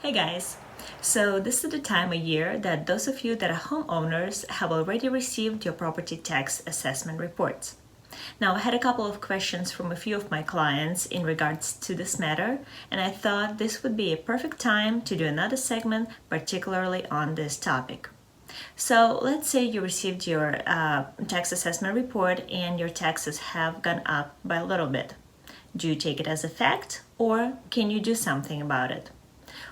Hey guys! So this is the time of year that those of you that are homeowners have already received your property tax assessment reports. Now, I had a couple of questions from a few of my clients in regards to this matter, and I thought this would be a perfect time to do another segment, particularly on this topic. So let's say you received your tax assessment report and your taxes have gone up by a little bit. Do you take it as a fact, or can you do something about it?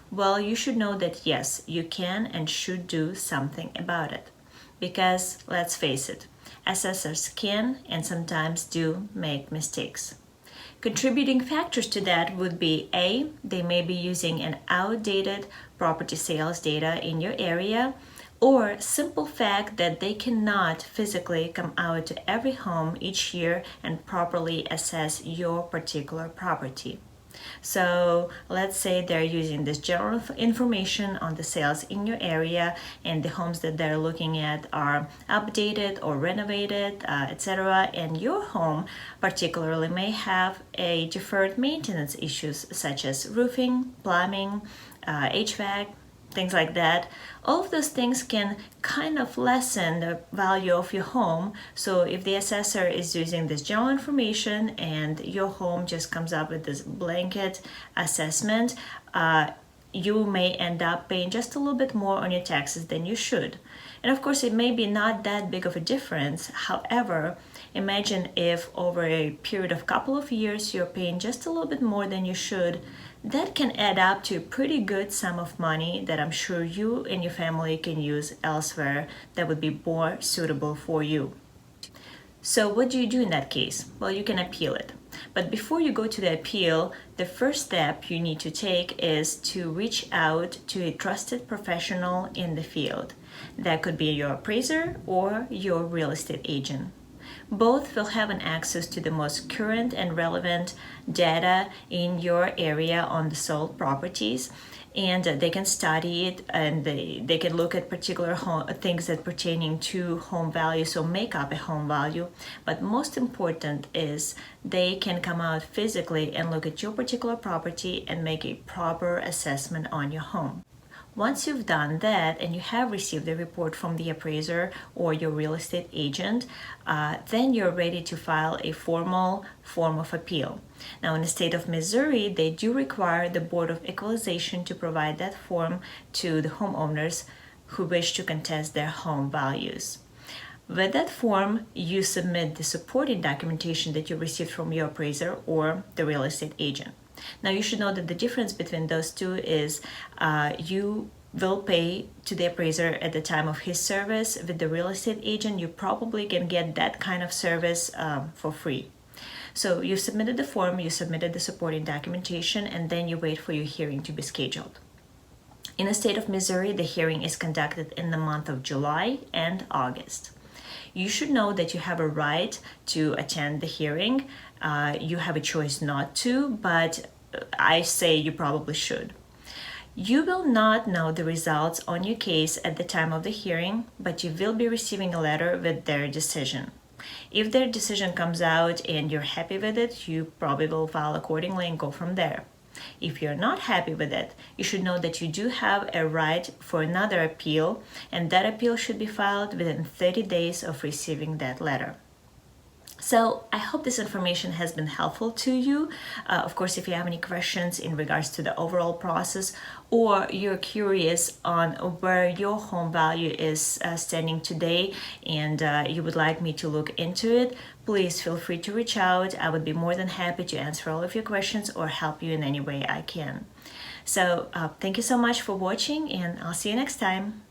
Well, you should know that yes, you can and should do something about it. Because let's face it, assessors can and sometimes do make mistakes. Contributing factors to that would be A, they may be using an outdated property sales data in your area, or simple fact that they cannot physically come out to every home each year and properly assess your particular property. So let's say they're using this general information on the sales in your area and the homes that they're looking at are updated or renovated, etc. And your home particularly may have a deferred maintenance issues such as roofing, plumbing, HVAC, things like that. All of those things can kind of lessen the value of your home. So if the assessor is using this general information and your home just comes up with this blanket assessment, you may end up paying just a little bit more on your taxes than you should. And of course, it may be not that big of a difference. However, imagine if over a period of couple of years you're paying just a little bit more than you should. That can add up to a pretty good sum of money that I'm sure you and your family can use elsewhere that would be more suitable for you. So what do you do in that case? Well, you can appeal it. But before you go to the appeal, the first step you need to take is to reach out to a trusted professional in the field. That could be your appraiser or your real estate agent. Both will have an access to the most current and relevant data in your area on the sold properties, and they can study it and they can look at particular things that pertaining to home value, so make up a home value. But most important is they can come out physically and look at your particular property and make a proper assessment on your home. Once you've done that and you have received a report from the appraiser or your real estate agent, then you're ready to file a formal form of appeal. Now, in the state of Missouri, they do require the Board of Equalization to provide that form to the homeowners who wish to contest their home values. With that form, you submit the supporting documentation that you received from your appraiser or the real estate agent. Now, you should know that the difference between those two is you will pay to the appraiser at the time of his service. With the real estate agent, you probably can get that kind of service for free. So you submitted the form, you submitted the supporting documentation, and then you wait for your hearing to be scheduled. In the state of Missouri, the hearing is conducted in the month of July and August. You should know that you have a right to attend the hearing. You have a choice not to, but I say you probably should. You will not know the results on your case at the time of the hearing, but you will be receiving a letter with their decision. If their decision comes out and you're happy with it, you probably will file accordingly and go from there. If you're not happy with it, you should know that you do have a right for another appeal, and that appeal should be filed within 30 days of receiving that letter. So I hope this information has been helpful to you. Of course, if you have any questions in regards to the overall process, or you're curious on where your home value is standing today and you would like me to look into it, please feel free to reach out. I would be more than happy to answer all of your questions or help you in any way I can. So thank you so much for watching, and I'll see you next time.